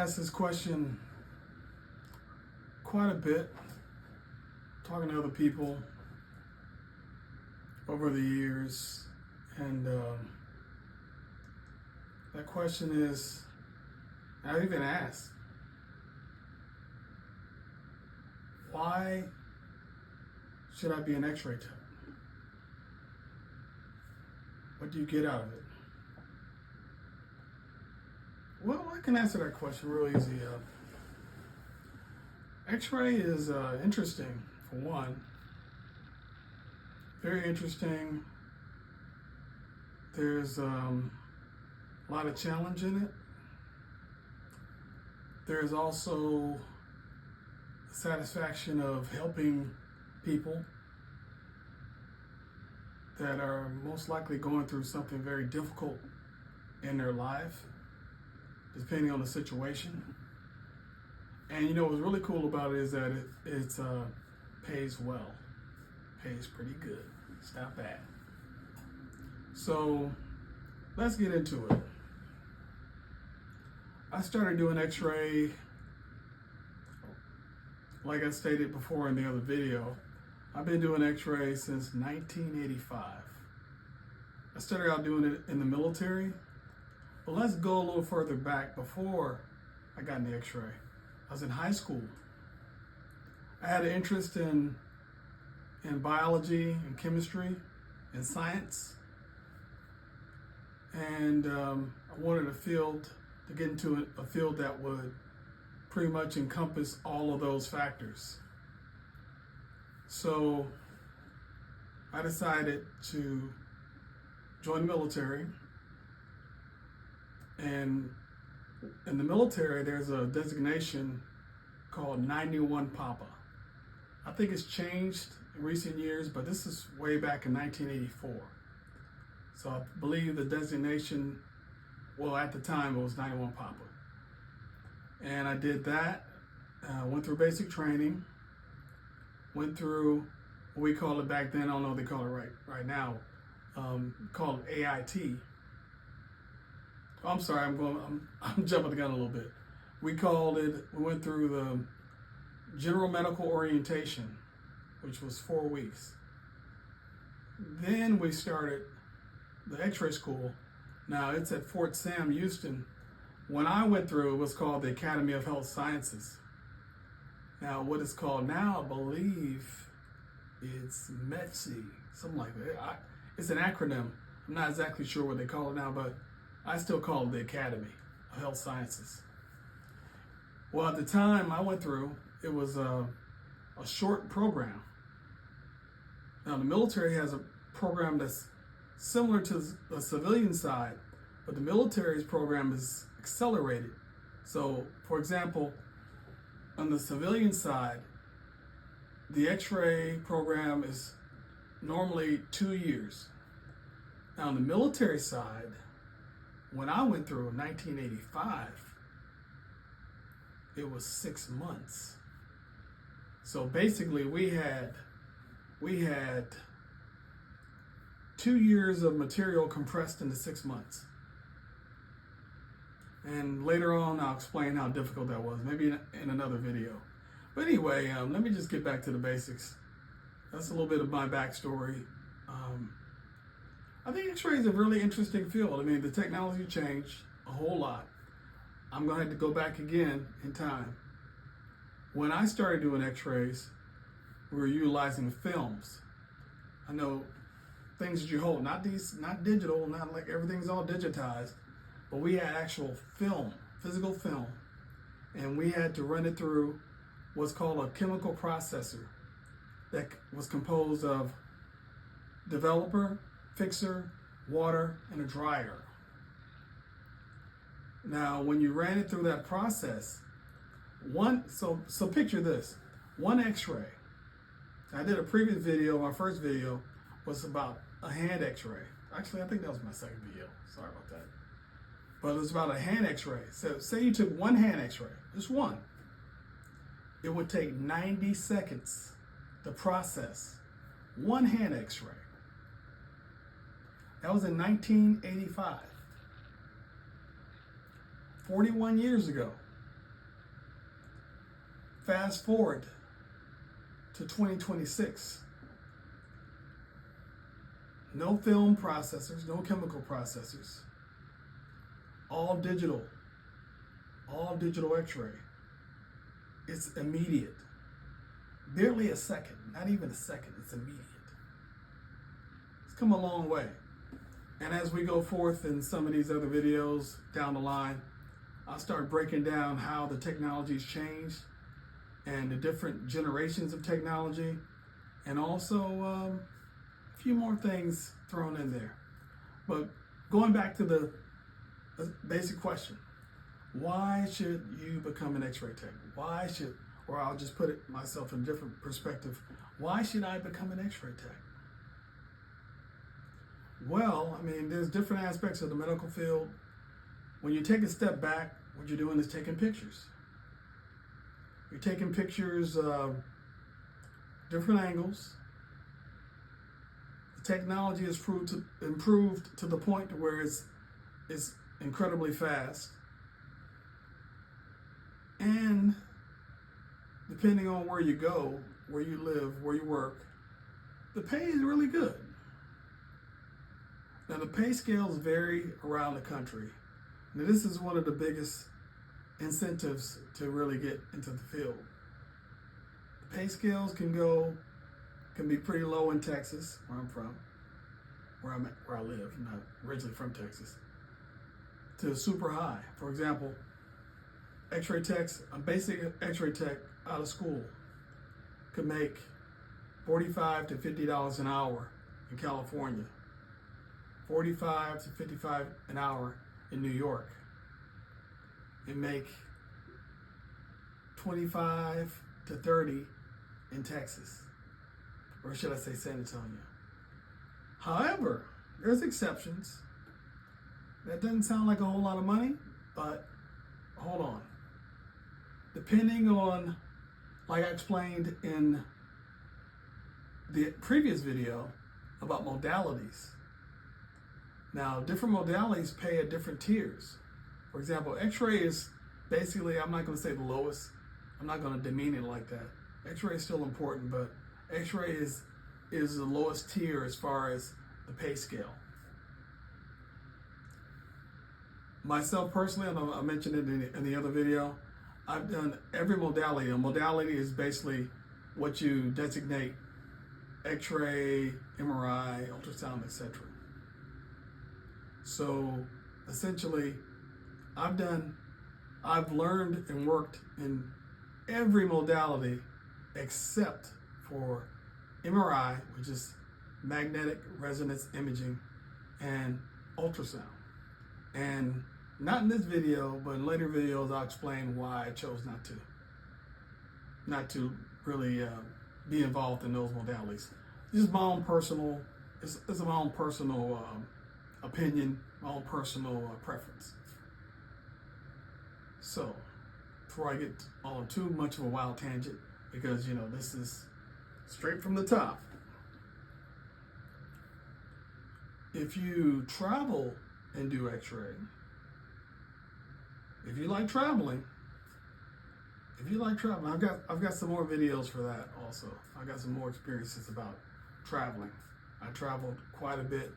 asked this question quite a bit, talking to other people over the years, and that question is, I've even asked, why should I be an X-ray tech? What do you get out of it? Well, I can answer that question real easy. X-ray is interesting, for one. Very interesting. There's a lot of challenge in it. There's also the satisfaction of helping people that are most likely going through something very difficult in their life, depending on the situation. And you know what's really cool about it is that it pays well, pays pretty good. It's not bad. So let's get into it. I started doing X-ray, like I stated before in the other video. I've been doing X-ray since 1985. I started out doing it in the military, but let's go a little further back before I got into X-ray. I was in high school. I had an interest in biology and chemistry and science, and I wanted to get into a field that would pretty much encompass all of those factors. So I decided to join the military, and in the military there's a designation called 91 Papa. I think it's changed in recent years, but this is way back in 1984. So I believe the designation, well, at the time it was 91 Papa. And I did that, went through basic training, went through what we call it back then, I don't know what they call it right now, called AIT. Oh, I'm sorry, I'm jumping the gun a little bit. We went through the General Medical Orientation, which was 4 weeks. Then we started the X-ray school. Now it's at Fort Sam, Houston. When I went through, it was called the Academy of Health Sciences. Now what it's called now, I believe it's METC, something like that. It's an acronym. I'm not exactly sure what they call it now, but I still call it the Academy of Health Sciences. Well, at the time I went through, it was a short program. Now the military has a program that's similar to the civilian side, but the military's program is accelerated. So, for example, on the civilian side, the X-ray program is normally 2 years. Now on the military side, when I went through in 1985, it was 6 months. So basically we had 2 years of material compressed into 6 months. And later on, I'll explain how difficult that was, maybe in another video. But anyway, let me just get back to the basics. That's a little bit of my backstory. I think X-ray is a really interesting field. I mean, the technology changed a whole lot. I'm going to have to go back again in time. When I started doing X-rays, we were utilizing films. I know things that you hold, not digital, not like everything's all digitized, but we had actual film, physical film, and we had to run it through what's called a chemical processor that was composed of developer, fixer, water, and a dryer. Now, when you ran it through that process, so picture this, one X-ray. I did a previous video, my first video was about a hand X-ray. Actually, I think that was my second video, sorry about that. But it was about a hand X-ray. So say you took one hand X-ray, just one. It would take 90 seconds to process one hand X-ray. That was in 1985. 41 years ago. Fast forward to 2026. No film processors, no chemical processors. All digital X-ray. It's immediate. Barely a second, not even a second, it's immediate. It's come a long way. And as we go forth in some of these other videos down the line, I'll start breaking down how the technology's changed and the different generations of technology, and also a few more things thrown in there. But going back to the basic question, why should you become an X-ray tech? Why should, or I'll just put it myself in a different perspective, why should I become an X-ray tech? Well, I mean, there's different aspects of the medical field. When you take a step back, what you're doing is taking pictures. You're taking pictures of different angles. The technology has improved to the point where it's incredibly fast. And depending on where you go, where you live, where you work, the pay is really good. Now, the pay scales vary around the country. Now, this is one of the biggest incentives to really get into the field. The pay scales can be pretty low in Texas, where I'm from, where I live. I'm not originally from Texas, to super high. For example, X-ray techs, a basic X-ray tech out of school could make $45 to $50 an hour in California, $45 to $55 an hour in New York, and make $25 to $30 in Texas, or should I say San Antonio. However, there's exceptions. That doesn't sound like a whole lot of money, but hold on. Depending on, like I explained in the previous video about modalities. Now, different modalities pay at different tiers. For example, X-ray is basically, I'm not going to say the lowest. I'm not going to demean it like that. X-ray is still important, but X-ray is the lowest tier as far as the pay scale. Myself personally, I mentioned it in the other video, I've done every modality. A modality is basically what you designate: X-ray, MRI, ultrasound, etc. So essentially, I've learned and worked in every modality except for MRI, which is magnetic resonance imaging, and ultrasound. And not in this video, but in later videos, I'll explain why I chose not to really be involved in those modalities. This is my own personal, it's my own personal opinion, my own personal preference. So, before I get on too much of a wild tangent, because this is straight from the top. If you travel and do X-ray, if you like traveling, I've got some more videos for that also. I got some more experiences about traveling. I traveled quite a bit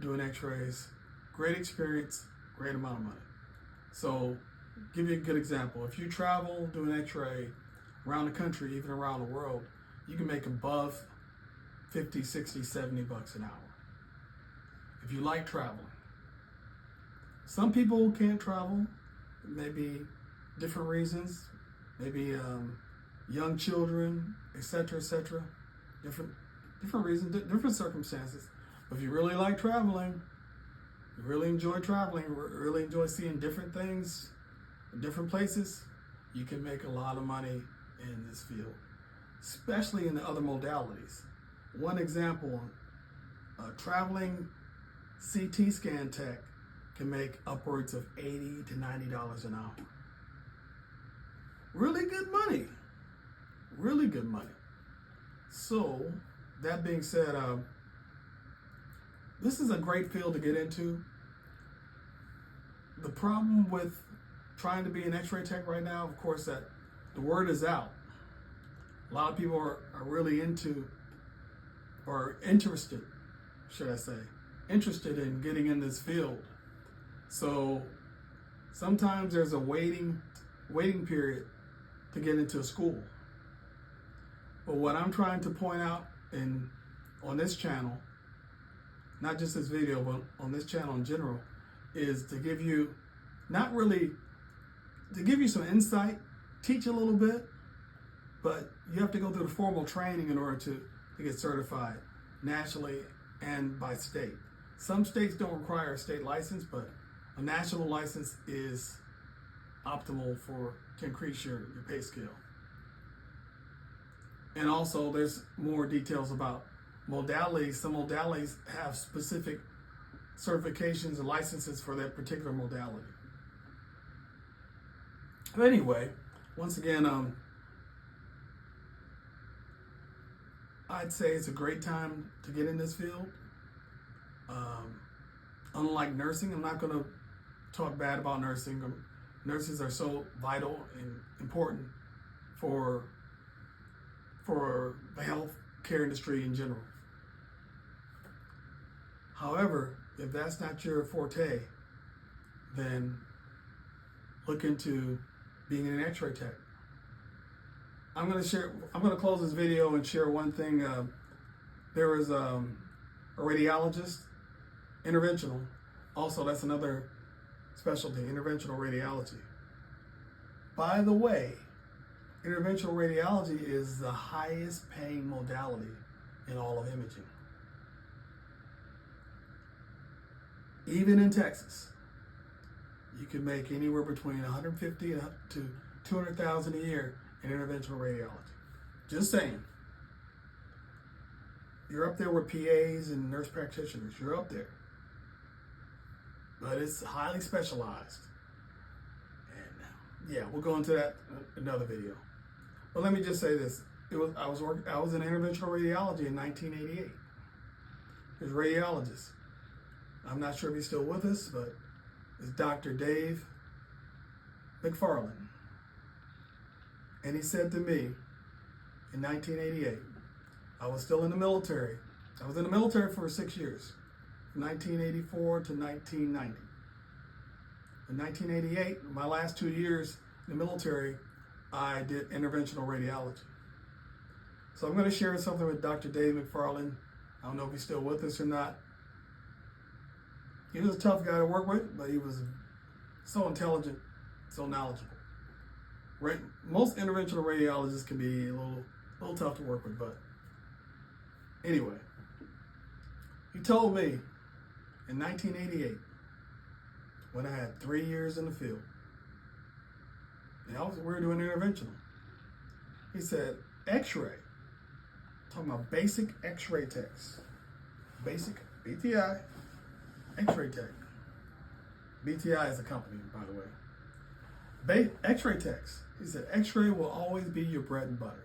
doing X-rays. Great experience, great amount of money. So, give you a good example. If you travel doing X-ray around the country, even around the world, you can make above 50, 60, 70 bucks an hour. If you like traveling. Some people can't travel, maybe different reasons, maybe young children, etc., different reasons, different circumstances. But if you really like traveling, you really enjoy traveling, really enjoy seeing different things, different places, you can make a lot of money in this field, especially in the other modalities. One example, traveling CT scan tech can make upwards of $80 to $90 an hour. Really good money. Really good money. So, that being said, this is a great field to get into. The problem with trying to be an X-ray tech right now, of course, that the word is out. A lot of people are really into, or interested, should I say, interested in getting in this field. So sometimes there's a waiting period to get into a school. But what I'm trying to point out on this channel, not just this video, but on this channel in general, is to give you, to give you some insight, teach a little bit, but you have to go through the formal training in order to get certified nationally and by state. Some states don't require a state license, but a national license is optimal to increase your pay scale. And also there's more details about modalities. Some modalities have specific certifications and licenses for that particular modality. But anyway, once again, I'd say it's a great time to get in this field. Unlike nursing, I'm not going to talk bad about nursing. Nurses are so vital and important for the health care industry in general. However, if that's not your forte, then look into being an X-ray tech. I'm going to close this video and share one thing. There was a radiologist, interventional. Also, that's another specialty, interventional radiology. By the way, interventional radiology is the highest paying modality in all of imaging. Even in Texas, you can make anywhere between $150,000 to $200,000 a year in interventional radiology. Just saying. You're up there with PAs and nurse practitioners. You're up there. But it's highly specialized. And yeah, we'll go into that in another video. But let me just say this. I was in interventional radiology in 1988. There's a radiologist. I'm not sure if he's still with us, but it's Dr. Dave McFarland. And he said to me in 1988, I was still in the military. I was in the military for 6 years, from 1984 to 1990. In 1988, my last 2 years in the military, I did interventional radiology. So I'm going to share something with Dr. Dave McFarland. I don't know if he's still with us or not. He was a tough guy to work with, but he was so intelligent, so knowledgeable. Right? Most interventional radiologists can be a little tough to work with, but anyway, he told me in 1988, when I had 3 years in the field, and we were doing interventional. He said, X-ray, talking about basic X-ray techs, basic BTI, X-ray tech. BTI is a company, by the way. X-ray techs. He said, X-ray will always be your bread and butter.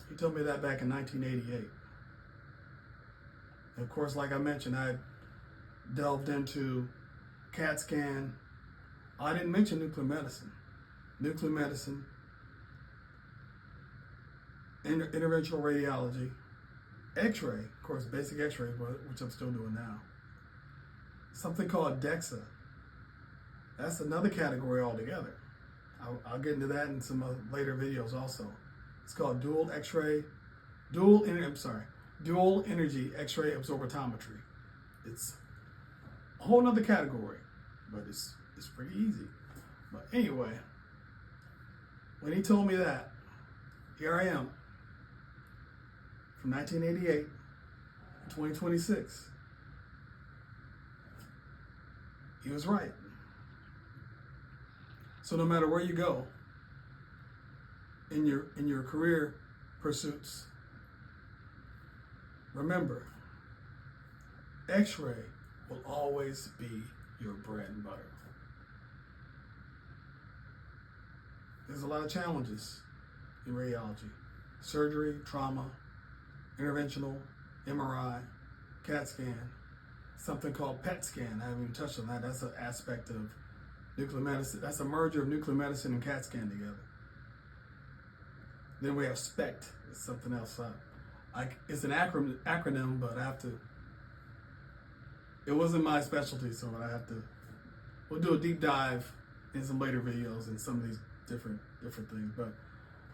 He told me that back in 1988. And of course, like I mentioned, I delved into CAT scan. I didn't mention nuclear medicine. Nuclear medicine, interventional radiology, X-ray, of course, basic X-ray, which I'm still doing now. Something called DEXA. That's another category altogether. I'll get into that in some later videos also. It's called dual energy X-ray absorptiometry. It's a whole nother category, but it's pretty easy. But anyway, when he told me that, here I am, from 1988 to 2026. He was right. So no matter where you go in your career pursuits, remember, X-ray will always be your bread and butter. There's a lot of challenges in radiology. Surgery, trauma, interventional, MRI, CAT scan, something called PET scan. I haven't even touched on that. That's an aspect of Nuclear medicine, that's a merger of nuclear medicine and CAT scan together. Then we have SPECT, it's something else. It's an acronym, but I have to, it wasn't my specialty, so we'll do a deep dive in some later videos and some of these different things. But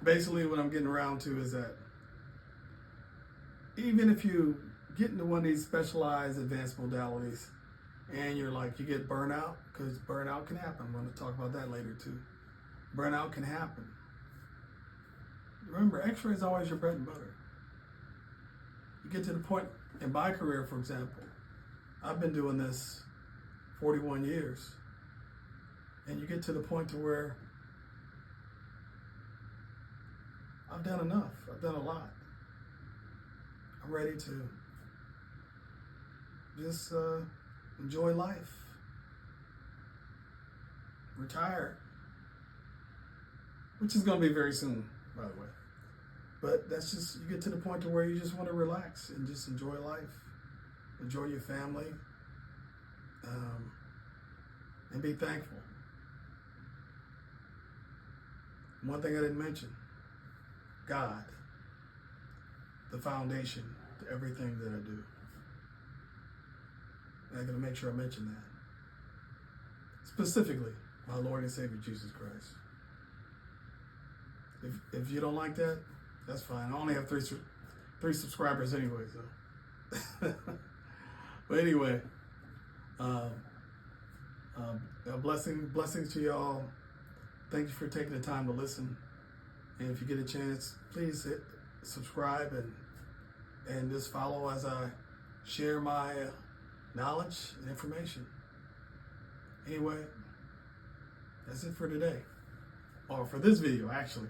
basically what I'm getting around to is that even if you get into one of these specialized advanced modalities and you get burnout, because burnout can happen. I'm going to talk about that later too. Burnout can happen. Remember, x-ray is always your bread and butter. You get to the point, in my career, for example, I've been doing this 41 years. And you get to the point to where I've done enough. I've done a lot. I'm ready to just enjoy life. Retire. Which is going to be very soon, by the way. But that's just, you get to the point to where you just want to relax and just enjoy life. Enjoy your family. And be thankful. One thing I didn't mention, God, the foundation to everything that I do. And I'm going to make sure I mention that. Specifically, my Lord and Savior, Jesus Christ. If you don't like that, that's fine. I only have three subscribers anyway, so. But anyway, blessings to y'all. Thank you for taking the time to listen. And if you get a chance, please hit subscribe and just follow as I share my knowledge and information. Anyway, that's it for today. Or for this video, actually.